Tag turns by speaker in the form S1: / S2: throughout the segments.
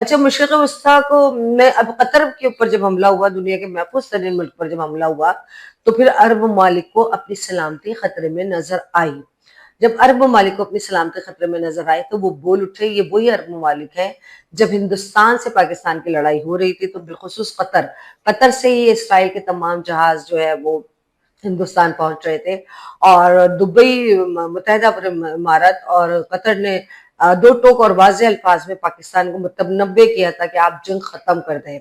S1: अच्छा, मशरिक़ वस्ता को मैं अब कतर के ऊपर जब हमला हुआ, दुनिया के महफूज तरीन मुल्क पर जब हमला हुआ, तो फिर अरब ममालिक को अपनी सलामती खतरे में नजर आई। जब अरब ममालिक को अपनी सलामती खतरे में नजर आए तो वो बोल उठे। ये वही अरब ममालिक है जब हिंदुस्तान से पाकिस्तान की लड़ाई हो रही थी, तो बिलखुसूस कतर, कतर से ही इसराइल के तमाम जहाज जो है वो हिंदुस्तान पहुंच रहे थे। और दुबई, मुत्तहदा अरब इमारात और कतर ने दो टोक और वाज़ेह अल्फाज में पाकिस्तान को मुतनब्बे किया था कि आप जंग खत्म कर दें,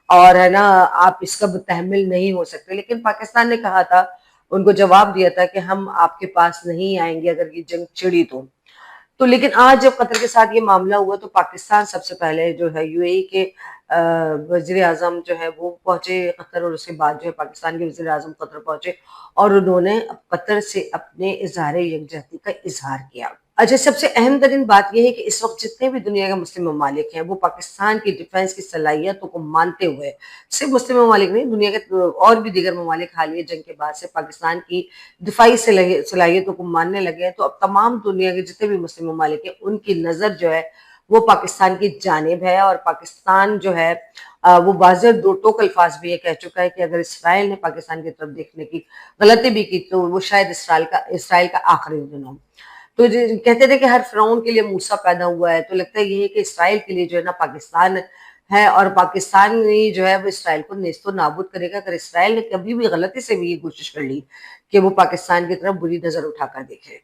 S1: और है ना, आप इसका मुतहम्मिल नहीं हो सकते। लेकिन पाकिस्तान ने कहा था, उनको जवाब दिया था कि हम आपके पास नहीं आएंगे अगर ये जंग छिड़ी तो। लेकिन आज जब कतर के साथ ये मामला हुआ तो पाकिस्तान सबसे पहले जो है यूएई के वजीर आजम जो है वो पहुंचे कतर, और उसके बाद जो है पाकिस्तान के वजीर आजम कतर पहुंचे, और उन्होंने कतर से अपने इजहार यकजहती का इजहार किया। अच्छा, सबसे अहम तरीन बात यह है कि इस वक्त जितने भी दुनिया के मुस्लिम ममालिक हैं वो पाकिस्तान की डिफेंस की सलाहियतों को मानते हुए, सिर्फ मुस्लिम ममालिक नहीं, दुनिया के और भी दीगर ममालिक हालिया जंग के बाद से पाकिस्तान की दिफाई सलाहियतों को मानने लगे हैं। तो अब तमाम दुनिया के जितने भी मुस्लिम ममालिक हैं उनकी नज़र जो है वो पाकिस्तान की जानिब है, और पाकिस्तान जो है वो वाज़ेह दो टोक अल्फाज भी ये कह चुका है कि अगर इसराइल ने पाकिस्तान की तरफ देखने की गलती भी की तो वो शायद इसराइल का आखिरी दिन हो। तो कहते थे कि हर फिरौन के लिए मूसा पैदा हुआ है, तो लगता है ये है कि इसराइल के लिए जो है ना पाकिस्तान है, और पाकिस्तान ही जो है वो इसराइल को नेस्तो नाबूद करेगा अगर इसराइल ने कभी भी गलती से भी ये कोशिश कर ली कि वो पाकिस्तान की तरफ बुरी नजर उठाकर देखे।